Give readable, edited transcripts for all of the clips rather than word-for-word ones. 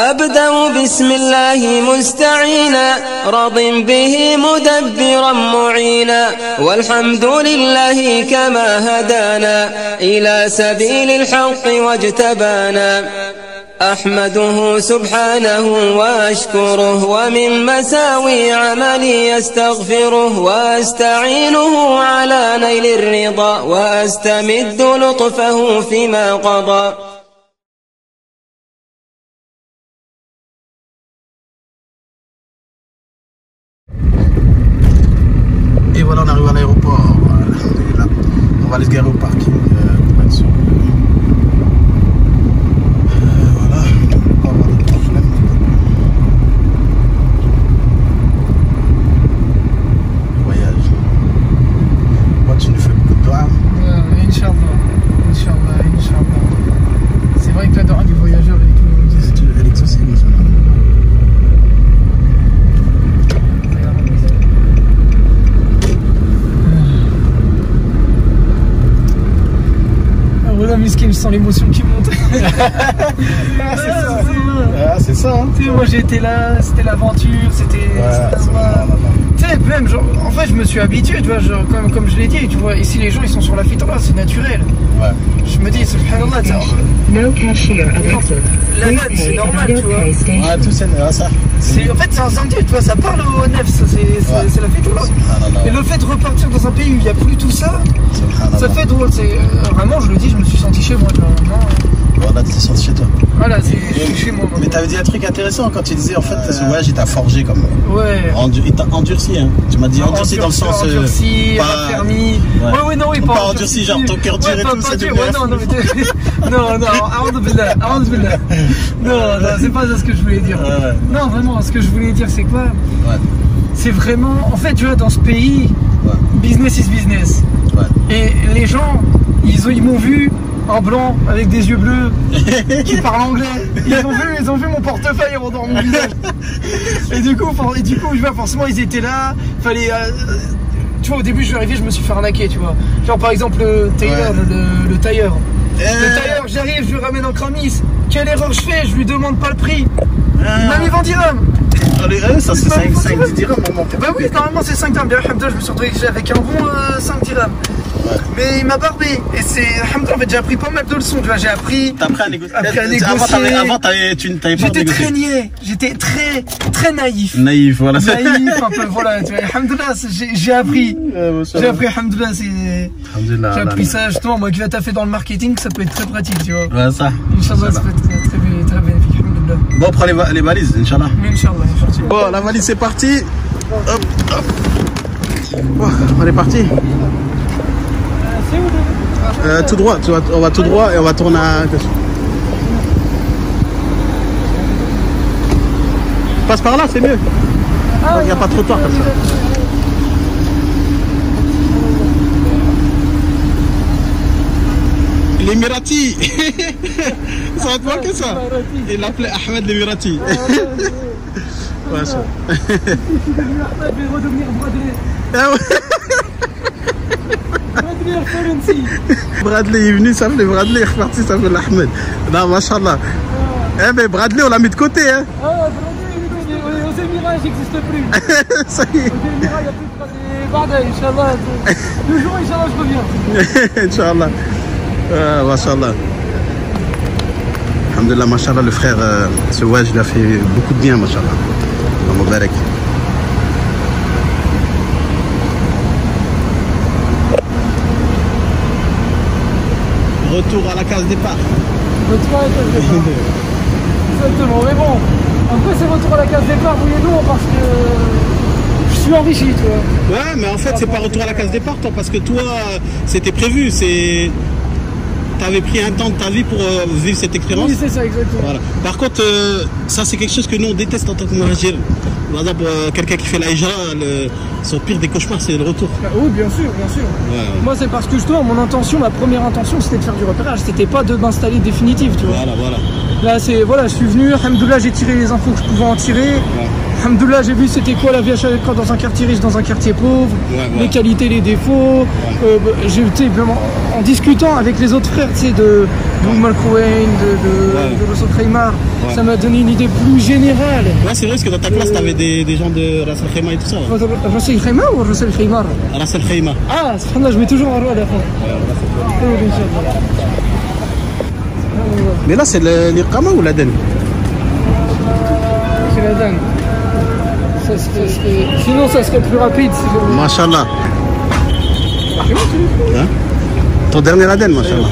أبدأ بسم الله مستعينا راض به مدبرا معينا والحمد لله كما هدانا إلى سبيل الحق واجتبانا أحمده سبحانه وأشكره ومن مساوي عملي أستغفره وأستعينه على نيل الرضا وأستمد لطفه فيما قضى. Et voilà, on arrive à l'aéroport. On va aller se garer au parking. Voilà, on va avoir des problèmes. Le voyage. Moi, tu nous fais beaucoup de doigts. Inch'Allah. Inch'Allah, Inch'Allah. C'est vrai que la doigt du voyageur est tout. Elle aussi, Voilà, Miskin, je sens l'émotion qui monte. C'est ça, hein. Tu sais, moi j'étais là, c'était l'aventure, c'était. Tu sais, même, genre, en fait, je me suis habitué, tu vois, genre, comme je l'ai dit, tu vois, ici les gens ils sont sur la fitra, c'est naturel. Ouais. Je me dis, subhanallah, No cashier available. la note, c'est normal, tu vois. Ouais, tout ça. En fait, c'est un sentier, tu vois, ça parle au nef, c'est la fitra. Et le fait de repartir dans un pays où il n'y a plus tout ça, ça fait drôle. Vraiment, je le dis, je me suis senti chez moi, tu vois. Vraiment, voilà, tu t'es senti chez toi. voilà, je suis chez moi. Mais t'avais dit un truc intéressant quand tu disais en fait ce voyage il t'a forgé comme. Ouais. Il t'a endurci, hein. Tu m'as dit endurci dans le sens. Endurci, pas permis. Ouais, non, oui, pas endurci, genre ton cœur dur et tout, c'est du bien. Non, a'oudou billah. Non, c'est pas ça ce que je voulais dire. Non, vraiment, ce que je voulais dire, c'est quoi? C'est vraiment, en fait, tu vois, dans ce pays, business is business. Et les gens, ils m'ont vu en blanc avec des yeux bleus qui parlent anglais. Ils ont vu mon portefeuille dans mon visage. Et du coup, je vois, forcément, ils étaient là. Fallait, tu vois, au début, je suis arrivé, je me suis fait arnaquer, tu vois. Genre, par exemple, le tailleur, le tailleur. Le tailleur, j'arrive, je lui ramène en cramis. Quelle erreur je fais? Je lui demande pas le prix. Il m'a mis 20 dirhams. Ça c'est 5 dirhams. Bah oui, normalement c'est 5 dirhams. Je me suis retrouvé avec un bon 5 dirhams. Mais il m'a barbé. Et c'est. En fait, j'ai appris pas mal de leçons. Tu vois, j'ai appris. T'as appris à négocier. Avant, tu n'avais pas J'étais très niais. J'étais très naïf. Naïf, voilà. Naïf, un peu, voilà. Tu vois, alhamdoulilah, j'ai appris. J'ai appris, alhamdoulilah, j'ai appris ça. Justement, moi qui vais taffer dans le marketing, ça peut être très pratique, tu vois. Ouais, ça. Inch'Allah, ça peut être très bénéfique, alhamdoulilah. Bon, on prend les valises, Inch'Allah. Inch'Allah. Bon, la valise c'est parti. Hop, hop. Bon, on est parti. Tout droit, on va tout droit et on va tourner à gauche. Passe par là, c'est mieux. Il n'y a pas trop de temps comme ça. L'Emirati. Ça va te manquer ça. Il l'appelait Ahmed l'Emirati. Ouais, ça. Bradley est venu, ça fait Bradley est reparti, ça fait l'Ahmed. Non, machallah. Eh mais Bradley, on l'a mis de côté, hein. Bradley, aux Émirats, il n'existe plus. Ça y est. Aux Émirats, il n'y a plus de Bradley, Inch'Allah. Le jour, Inch'Allah, je reviens. Inch'Allah. Machallah. Alhamdulillah, machallah, le frère, ce voyage, il a fait beaucoup de bien, machallah. Mubarak. Retour à la case départ. Retour à la case départ. Exactement, mais bon, après c'est retour à la case départ, oui et non, parce que je suis enrichi, tu vois. Ouais, mais en fait, c'est pas retour à la case départ, toi, parce que toi, c'était prévu, t'avais pris un temps de ta vie pour vivre cette expérience. Oui, c'est ça, exactement. Voilà. Par contre, ça, c'est quelque chose que nous, on déteste en tant que muhajir. Par exemple, quelqu'un qui fait la hijra, son pire des cauchemars, c'est le retour. Oui, bien sûr, bien sûr. Ouais. Moi, c'est parce que justement, ma première intention, c'était de faire du repérage. C'était pas de m'installer définitive, tu vois. Voilà. Là, je suis venu, alhamdoulilah, j'ai tiré les infos que je pouvais en tirer. Alhamdoulilah, j'ai vu c'était quoi la vie à chaque fois dans un quartier riche, dans un quartier pauvre, les qualités, les défauts. J'ai été vraiment en discutant avec les autres frères, tu sais, de Omar Kouain, de Russell Khaimar, ça m'a donné une idée plus générale. Ouais, c'est vrai parce que dans ta classe, t'avais des gens de Ras Al Khaimah et tout ça. Russell Khaimar ou Russell Khaimar? Ras Al Khaimah. Ah, subhanallah, je mets toujours un roi à la fin. Mais là, c'est l'Iqama ou l'Aden? C'est l'Aden. Sinon, ça serait plus rapide. Si Mashallah. Hein? Ton dernier Aden, Mashallah.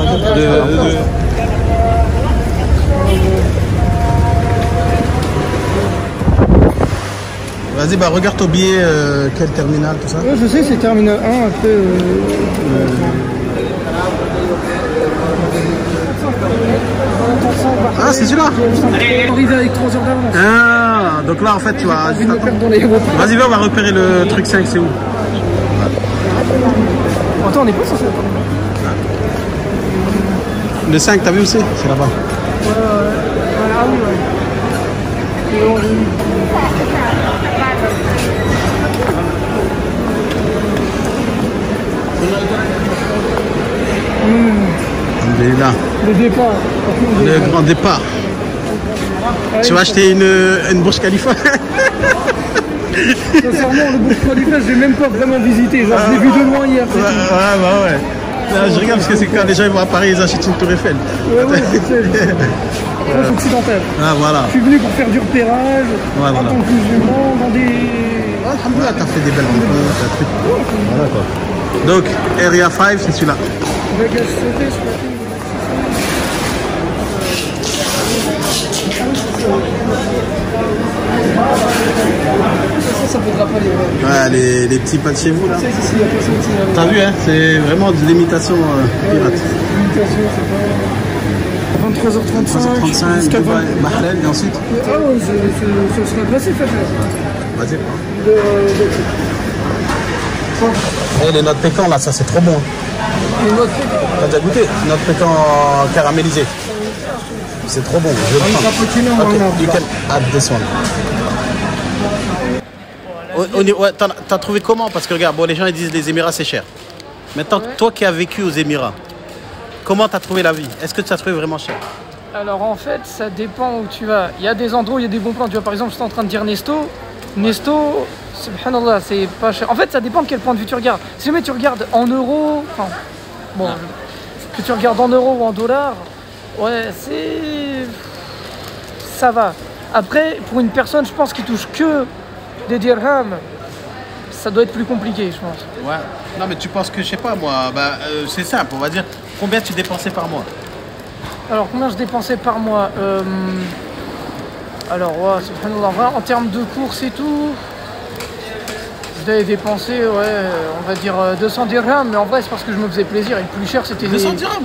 Vas-y, bah regarde ton billet, quel terminal, tout ça. Ouais, je sais, c'est terminal 1, après... Ah, c'est celui-là. Arrivé avec 3 heures d'avance. Ah, donc là, en fait, tu vas... Vas-y, va, on va repérer le truc 5, c'est où? Attends, on n'est pas censé attendre. Le 5, t'as vu où c'est? C'est là-bas. Ah oui, ouais. Là. Le départ. Le grand départ. Tu vas acheter une Burj Khalifa? Sincèrement, le Burj Khalifa, je l'ai même pas vraiment visité. Genre, je l'ai vu de loin hier. Ouais. Là, je regarde parce que c'est quand les gens vont à Paris, ils achètent une tour Eiffel. Ouais, je sais. Moi, je suis occidental. Ah, voilà. Je suis venu pour faire du repérage, en tant que musulman, dans des... Alhamdoulilah, t'as fait des belles rencontres. Voilà quoi. Donc, Area 5, c'est celui-là. Bagage sauté, je crois. Ça faudra pas les... Ouais, les petits pas de chez vous là. T'as vu, hein? C'est vraiment de l'imitation pirate. L'imitation, c'est pas... 23h35 jusqu'à 20h. Bahreïn et ensuite. Ah ouais, ce serait facile à faire. Vas-y. Et les notes pécan là, ça c'est trop bon. Les notes pécan. T'as déjà goûté? Notes pécan caramélisées. C'est trop bon, je le prends. Okay, you can add this one. Ouais, t'as trouvé comment? Parce que regarde, bon, les gens ils disent les Émirats c'est cher. Maintenant, toi qui as vécu aux Émirats, comment t'as trouvé la vie? Est-ce que tu as trouvé vraiment cher? Alors en fait, ça dépend où tu vas. Il y a des endroits où il y a des bons plans. Tu vois, par exemple, j'étais en train de dire Nesto. Nesto, subhanallah, c'est pas cher. En fait, ça dépend de quel point de vue tu regardes. Si jamais tu regardes en euros, enfin, bon, que tu regardes en euros ou en dollars, ouais, ça va. Après, pour une personne, je pense, qui touche que des dirhams, ça doit être plus compliqué, je pense. Ouais. Non, mais tu penses que, je sais pas, moi, c'est simple, on va dire, combien tu dépensais par mois? Alors, combien je dépensais par mois? Alors, ouais, subhanallah, en termes de courses et tout, je devais dépenser, ouais, on va dire 200 dirhams, mais en vrai, c'est parce que je me faisais plaisir. Et le plus cher, c'était 200 dirhams?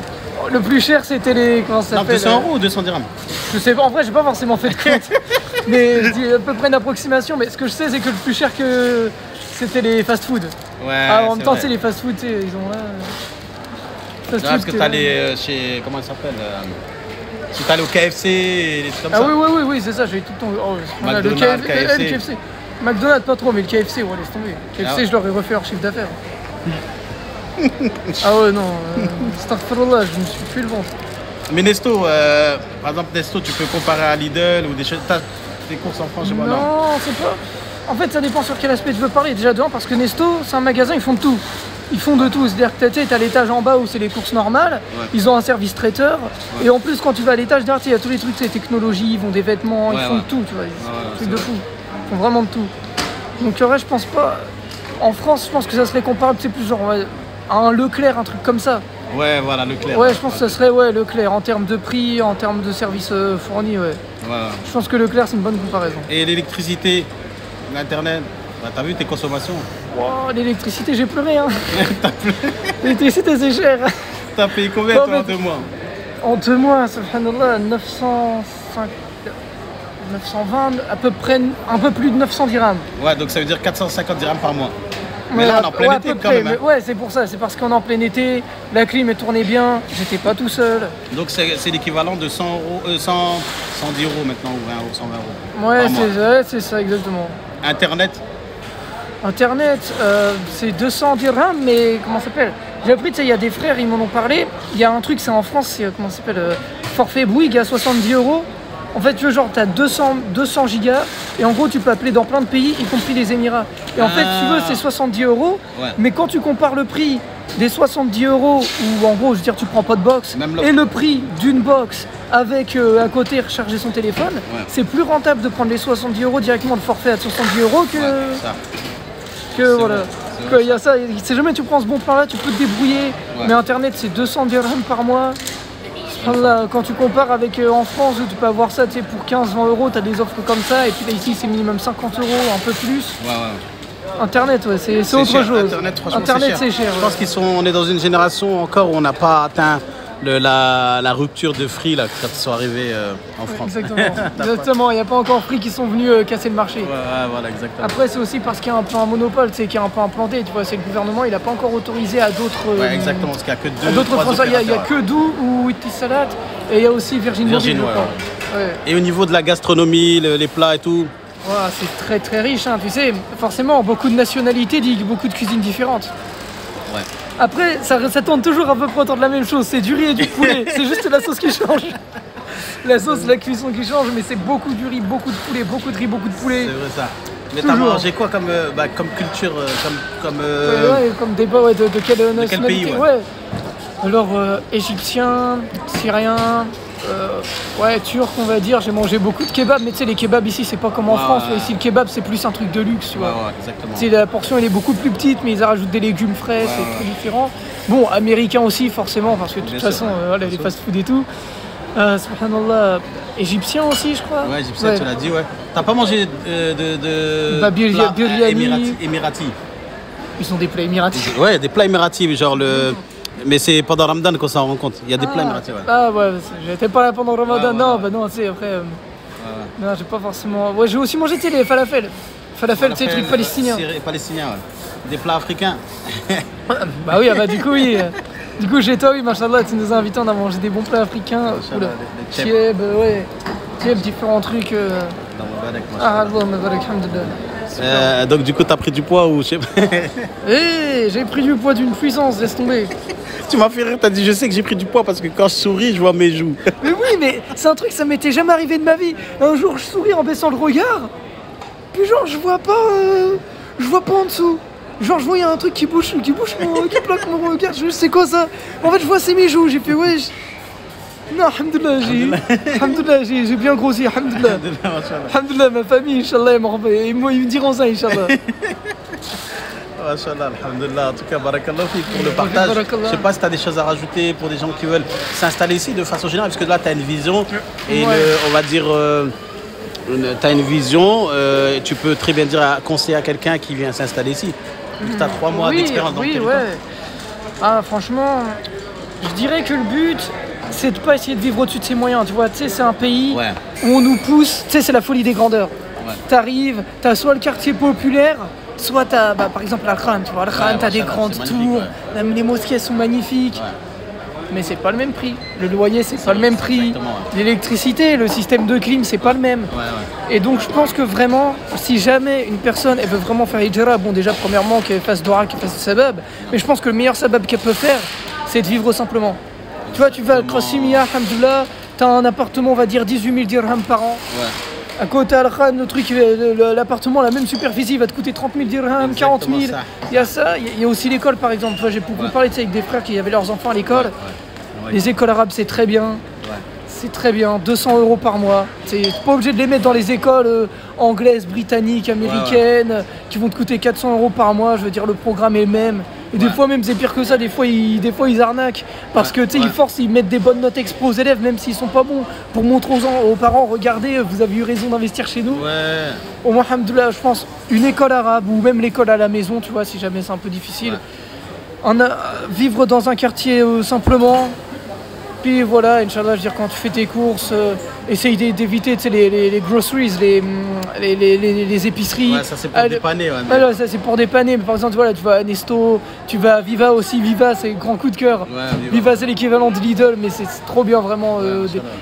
Le plus cher, c'était les... Comment ça s'appelle? 200 euros ou 200 dirhams? Je sais pas, en vrai, j'ai pas forcément fait de compte. Mais je dis à peu près une approximation. Mais ce que je sais, c'est que le plus cher que c'était les fast-food. Ouais. En même temps, tu sais, les fast-food, ils ont là. Non, parce que t'as les chez. Comment ça s'appelle? Si t'allais au KFC et des trucs comme ça. Oui, c'est ça, j'ai tout le temps. Oh, McDonald's, le KFC. McDonald's, pas trop, mais le KFC, ouais, laisse tomber. KFC, je leur ai refait leur chiffre d'affaires. Ah ouais, non. Astaghfirullah, je me suis fait le ventre. Mais Nesto, par exemple, Nesto, tu peux comparer à Lidl ou des choses. T'as des courses en France, je sais pas. Non, c'est pas. En fait, ça dépend sur quel aspect tu veux parler. Déjà, devant, parce que Nesto, c'est un magasin, ils font de tout. Ils font de tout. C'est-à-dire que tu as l'étage en bas où c'est les courses normales. Ouais. Ils ont un service traiteur. Ouais. Et en plus, quand tu vas à l'étage, derrière, il y a tous les trucs, c'est technologie, ils vont des vêtements, ils font de tout, tu vois. Des trucs de fou. Ils font vraiment de tout. Donc, en vrai, je pense pas. En France, je pense que ça serait comparable, c'est plus genre à un Leclerc, un truc comme ça. Ouais, voilà, Leclerc. Ouais, je pense que ça serait Leclerc en termes de prix, en termes de services fournis, ouais. Voilà. Je pense que Leclerc, c'est une bonne comparaison. Et l'électricité, l'Internet, bah, t'as vu tes consommations? Wow, l'électricité, j'ai pleuré, hein. T'as pleuré? L'électricité, c'est cher. T'as payé combien, toi, en 2 mois? En 2 mois, subhanallah, 920, à peu près, un peu plus de 900 dirhams. Ouais, donc ça veut dire 450 dirhams par mois. Mais là, on est en plein ouais, été à peu quand près, même. Hein. ouais, c'est pour ça, c'est parce qu'on est en plein été, la clim est tournée bien, j'étais pas tout seul. Donc c'est l'équivalent de 100 €, 110 € maintenant, ou 20 €, 120 € Ouais, par mois. c'est ça exactement. Internet, Internet, c'est 200 dirhams, mais comment ça s'appelle? J'ai appris, tu sais, il y a des frères, ils m'en ont parlé. Il y a un truc, c'est en France, c'est comment ça s'appelle? Forfait Bouygues à 70 €. En fait, tu veux, genre, t'as 200 gigas, et en gros, tu peux appeler dans plein de pays, y compris les Émirats. Et en fait, tu veux, c'est 70 €, Ouais. mais quand tu compares le prix des 70 €, où en gros, je veux dire, tu prends pas de box, Même et le prix d'une box avec à côté recharger son téléphone, Ouais. c'est plus rentable de prendre les 70 € directement, le forfait à 70 € que. ouais, ça. Que C'est voilà, vrai, c'est vrai. qu'il y a ça, si jamais tu prends ce bon plan là, tu peux te débrouiller, Ouais. mais internet c'est 200 dirhams par mois. Subhanallah, quand tu compares avec en France où tu peux avoir ça, tu sais, pour 15-20 €, tu as des offres comme ça, et puis là ici c'est minimum 50 €, un peu plus. Ouais, ouais. Internet, ouais, c'est autre cher. chose. Internet, franchement, Internet c'est cher. Je pense on est dans une génération encore où on n'a pas atteint la rupture de Free là, quand ils sont arrivés en France. Exactement, il n'y a pas encore Free qui sont venus casser le marché. Ouais, voilà, exactement. Après c'est aussi parce qu'il y a un peu un monopole, tu sais, qui est un peu implanté, tu vois, c'est le gouvernement, il n'a pas encore autorisé à d'autres... Ouais, exactement, parce qu'il n'y a que à deux, d'autres trois Français, il y a opérateurs. que Dou ou Etisalat, et il y a aussi Virgin Virgin, Mobile, je ouais, crois. Ouais. Et au niveau de la gastronomie, les plats et tout, Voilà, c'est très très riche, hein, tu sais, forcément, beaucoup de nationalités, beaucoup de cuisines différentes. ouais. Après, ça tourne toujours à peu près autour de la même chose, c'est du riz et du poulet, c'est juste la sauce qui change. La sauce, la cuisson qui change, mais c'est beaucoup du riz, beaucoup de poulet, beaucoup de riz, beaucoup de poulet. C'est vrai ça. Mais t'as Toujours. mangé quoi comme culture, Ouais, comme des ouais, de quelle nationalité, pays, ouais. Alors, égyptien, syrien, ouais, turc, on va dire. J'ai mangé beaucoup de kebabs, mais tu sais, les kebabs ici, c'est pas comme en Ouais, France. ouais. Ici, le kebab, c'est plus un truc de luxe, tu vois. Ouais, exactement. Tu sais, la portion, elle est beaucoup plus petite, mais ils rajoutent des légumes frais, c'est très différent. Bon, américain aussi, forcément, parce que de toute Bien façon, sûr, voilà, les fast-food et tout. Subhanallah, égyptien aussi, je crois. Ouais, égyptien, tu l'as dit, ouais. T'as pas mangé de Bah, plats biryani. émiratis? Ils ont des plats émiratis. Ouais, des plats émiratis, genre le... Mais c'est pendant Ramadan qu'on s'en rend compte. Il y a des plats émiratis, ouais. Ah ouais, j'étais pas là pendant le Ramadan, Ouais, non, ouais. bah non, tu sais, après... Non, j'ai pas forcément... Ouais, j'ai aussi mangé, tu sais, les falafels. Falafel, tu sais, les trucs palestiniens. Palestiniens, ouais. Des plats africains. Bah oui, ah bah du coup, oui. Du coup, chez toi, oui, machallah, tu nous as invités, on a mangé des bons plats africains. Oula. des Tieb, ouais. Tieb, différents trucs. Dans mon barak, moi, Ah, Allah, mabarak, alhamdoulilah. donc du coup, t'as pris du poids ou je sais pas. J'ai pris du poids d'une puissance, laisse tomber. Tu m'as fait rire, t'as dit je sais que j'ai pris du poids parce que quand je souris, je vois mes joues. Mais oui, mais c'est un truc, ça m'était jamais arrivé de ma vie. Un jour, je souris en baissant le regard, puis genre, je vois pas en dessous. Genre, je vois, il y a un truc qui bouge qui plaque mon regard. Je sais quoi ça? En fait, je vois, c'est mes joues. J'ai fait, ouais. Non, alhamdoulilah, j'ai bien grossi, alhamdoulilah. Alhamdoulilah, ma famille, Inch'Allah, ils me diront ça, Inch'Allah. Machallah, alhamdulillah. En tout cas, barakallah fik pour le partage. Barakallah. Je sais pas si tu as des choses à rajouter pour des gens qui veulent s'installer ici de façon générale, parce que là, tu as une vision et Ouais. on va dire, tu as une vision, tu peux très bien dire conseiller à quelqu'un qui vient s'installer ici. Tu as 3 mois d'expérience dans le territoire. Ouais. Ah, franchement, je dirais que le but, c'est de pas essayer de vivre au-dessus de ses moyens. Tu vois, tu sais, c'est un pays Ouais. où on nous pousse, tu sais, c'est la folie des grandeurs. Ouais. T'arrives, t'as soit le quartier populaire, soit t'as, par exemple, Al-Khan, tu vois, Al-Khan, Ouais, t'as des machallah, grandes c'est magnifique, tours, ouais. même les mosquées sont magnifiques. Ouais. Mais c'est pas le même prix. Le loyer, c'est pas le même prix. exactement, ouais. L'électricité, le système de clim, c'est pas le même. Ouais, ouais. Et donc je pense que vraiment, si jamais une personne elle veut vraiment faire hijra, bon déjà premièrement qu'elle fasse dora, qu'elle fasse sabab, mais je pense que le meilleur sabab qu'elle peut faire, c'est de vivre simplement. Tu vois, tu vas à Krasimia, alhamdoulilah, t'as un appartement, on va dire 18 000 dirhams par an. Ouais. À côté Al-Khan, le truc, l'appartement, la même superficie, va te coûter 30 000 dirhams, 40 000. Exactement ça. Il y a ça, il y a aussi l'école par exemple. Tu vois, j'ai beaucoup parlé de ça avec des frères qui avaient leurs enfants à l'école. Ouais. Les écoles arabes, c'est très bien. Ouais. C'est très bien, 200 € par mois. T'es pas obligé de les mettre dans les écoles anglaises, britanniques, américaines, qui vont te coûter 400 € par mois. Je veux dire, le programme est le même. Et des fois, même, c'est pire que ça. Des fois, ils arnaquent. Parce que, tu sais, ils forcent, ils mettent des bonnes notes expo aux élèves, même s'ils sont pas bons, pour montrer aux parents, regardez, vous avez eu raison d'investir chez nous. Ouais. Au moins, alhamdoulilah, je pense, une école arabe ou même l'école à la maison, tu vois, si jamais c'est un peu difficile. Vivre dans un quartier simplement, Puis voilà, Inch'Allah, je veux dire, quand tu fais tes courses, essaye d'éviter les groceries, les épiceries. Ouais, ça c'est pour dépanner. Ouais, mais... Alors, ça c'est pour dépanner, mais par exemple, voilà, tu vas à Nesto, tu vas à Viva aussi. Viva, c'est grand coup de cœur. Ouais, Viva, c'est l'équivalent de Lidl, mais c'est trop bien, vraiment.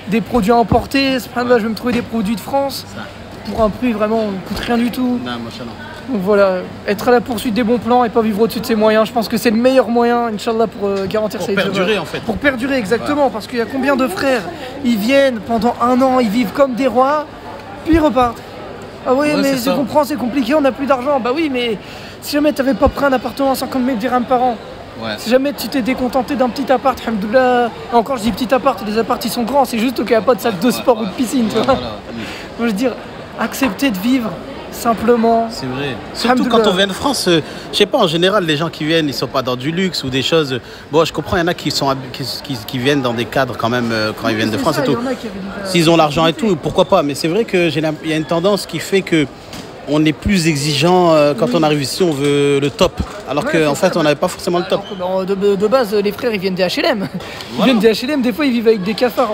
Des produits importés. Là, je vais me trouver des produits de France pour un prix vraiment qui coûte rien du tout. Non, Donc voilà, être à la poursuite des bons plans et pas vivre au-dessus de ses moyens, je pense que c'est le meilleur moyen, Inch'Allah, pour garantir pour perdurer en fait. Pour perdurer, exactement, parce qu'il y a combien de frères, ils viennent pendant un an, ils vivent comme des rois, puis ils repartent. Ah oui, mais je comprends, c'est compliqué, on n'a plus d'argent. Bah oui, mais si jamais tu n'avais pas pris un appartement à 50 000 dirhams par an, si jamais tu t'es décontenté d'un petit appart, alhamdoulilah, encore je dis petit appart, les apparts ils sont grands, c'est juste qu'il n'y a pas de salle de sport ou de piscine, tu vois. Voilà. Je veux dire, accepter de vivre simplement. C'est vrai. Surtout quand on vient de France, je sais pas, en général, les gens qui viennent, ils sont pas dans du luxe ou des choses. Bon, je comprends, il y en a qui viennent dans des cadres quand même quand ils viennent de France et tout. S'ils ont l'argent et tout, pourquoi pas. Mais c'est vrai qu'il y a une tendance qui fait que on est plus exigeant quand on arrive ici, on veut le top. Alors qu'en fait, on n'avait pas forcément le top. De base, les frères, ils viennent des HLM. Ils viennent des HLM, des fois, ils vivent avec des cafards.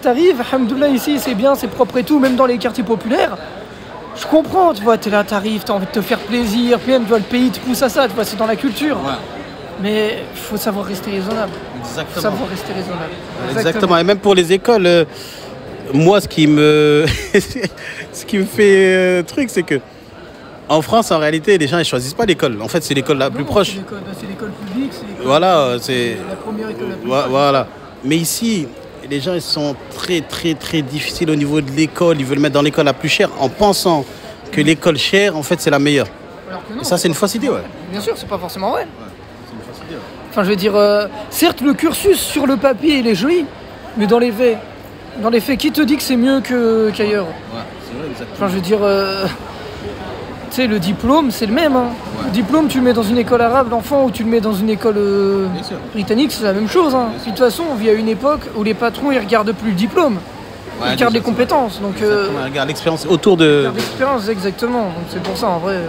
T'arrives, alhamdoulilah, ici, c'est bien, c'est propre et tout, même dans les quartiers populaires. Je comprends, tu vois, t'es là, t'arrives, t'as envie de te faire plaisir, puis même, tu vois, le pays te pousse à ça, tu vois, c'est dans la culture. Ouais. Mais il faut savoir rester raisonnable. Exactement. Faut savoir rester raisonnable. Exactement. Et même pour les écoles, moi, ce qui me fait truc, c'est que en France, en réalité, les gens, ils choisissent pas l'école. En fait, c'est l'école la plus proche. C'est l'école publique, c'est l'école. Voilà, c'est la première école la plus proche. Voilà. Mais ici, les gens, ils sont très, très, très difficiles au niveau de l'école. Ils veulent mettre dans l'école la plus chère en pensant que l'école chère, en fait, c'est la meilleure. Alors que non, et ça, c'est une fausse idée, ouais. Bien sûr, c'est pas forcément vrai. C'est une fausse idée, ouais. Enfin, je veux dire, certes, le cursus sur le papier, il est joli, mais dans les faits, qui te dit que c'est mieux qu'ailleurs? Ouais, c'est vrai, exactement. Enfin, je veux dire, tu sais, le diplôme, c'est le même. Hein. Ouais. Le diplôme, tu le mets dans une école arabe, l'enfant, ou tu le mets dans une école britannique, c'est la même chose. Hein. De toute façon, on vit à une époque où les patrons, ils regardent plus le diplôme. Ils regardent les compétences. Donc, ils regardent l'expérience autour de... Ils regardent l'expérience, exactement. Donc c'est pour ça, en vrai,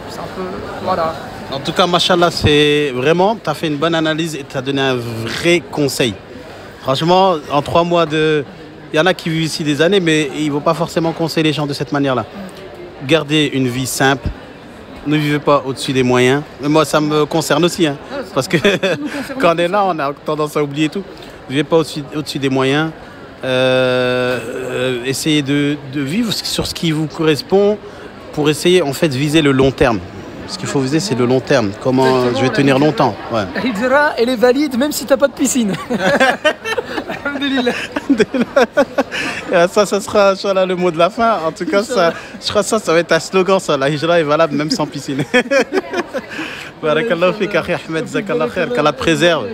c'est un peu... Voilà. En tout cas, machallah, c'est vraiment... Tu as fait une bonne analyse et tu as donné un vrai conseil. Franchement, en 3 mois de... Il y en a qui vivent ici des années, mais il ne faut pas forcément conseiller les gens de cette manière-là. Gardez une vie simple. Ne vivez pas au-dessus des moyens. Mais moi, ça me concerne aussi. Hein, parce que quand on est là, on a tendance à oublier tout. Ne vivez pas au-dessus des moyens. Essayez de vivre sur ce qui vous correspond pour essayer, en fait, de viser le long terme. Ce qu'il faut viser, c'est le long terme. Comment je vais tenir longtemps. Ouais. La hijra, elle est valide même si tu n'as pas de piscine. Alhamdulillah. Ça sera Inch'Allah, le mot de la fin. En tout cas, je crois que ça va être un slogan. Ça. La hijra est valable même sans piscine. Barakallahu fik, akhi Ahmed, jazakallah khair, qu'Allah te préserve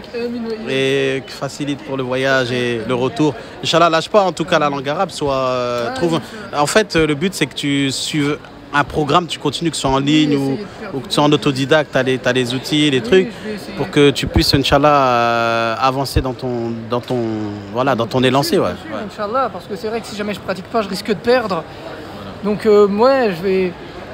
et facilite pour le voyage et le retour. Inch'Allah, lâche pas en tout cas la langue arabe. Trouve... En fait, le but, c'est que tu suives un programme, tu continues, que ce soit en ligne ou que tu sois en autodidacte, tu as les outils, les trucs, pour que tu puisses, Inch'Allah, avancer dans ton élancé. Ouais. Inch'Allah, parce que c'est vrai que si jamais je pratique pas, je risque de perdre. Donc, ouais,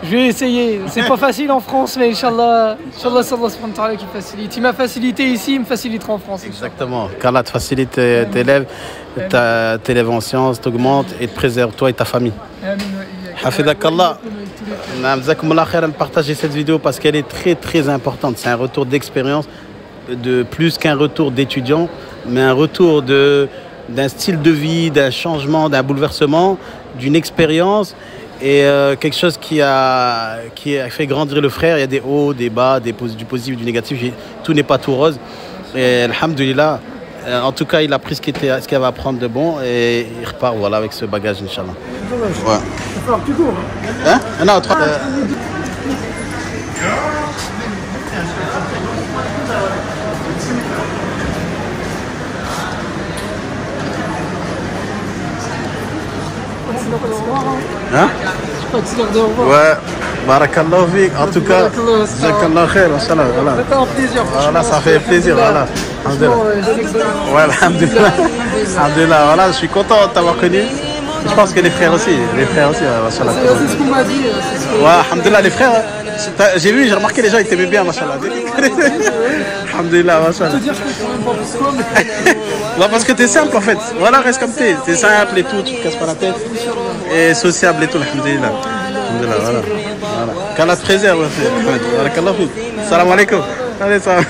je vais essayer. C'est pas facile en France, mais Inch'Allah, Allah qui facilite. Il m'a facilité ici, il me facilitera en France. Exactement. Qu'Allah te facilite t'élève en sciences, t'augmente et te préserve toi et ta famille. Hafidakallah. Partagez cette vidéo parce qu'elle est très très importante. C'est un retour d'expérience, de plus qu'un retour d'étudiant, mais un retour d'un style de vie, d'un changement, d'un bouleversement, d'une expérience et quelque chose qui a fait grandir le frère. Il y a des hauts, des bas, du positif, du négatif. Tout n'est pas tout rose. Et alhamdoulilah, en tout cas, il a pris ce qu'il avait à prendre de bon et il repart avec ce bagage, Inch'Allah. Ouais. Tu cours, hein? Non, 3... Hein? Je crois que c'est l'heure de revoir. Ouais, barakallahu fik. En tout cas, jazakallah khair, machallah. Voilà. Ça fait un plaisir. Voilà, ça fait plaisir, voilà. Ouais, alhamdulillah. Alhamdulillah, voilà, je suis content de t'avoir connu. Je pense que les frères aussi, machallah. C'est ce qu'on m'a dit. Ouais, alhamdulillah, les frères. J'ai remarqué les gens, ils t'aimaient bien, machallah. Alhamdulillah, machallah. Bah parce que t'es simple en fait. Voilà, reste comme t'es. T'es simple et tout, tu te casses pas la tête. Et sociable et tout, alhamdulillah. Alhamdulillah, voilà. Qu'Allah te préserve, Ahmed. Salam alaikum. Allez, salam.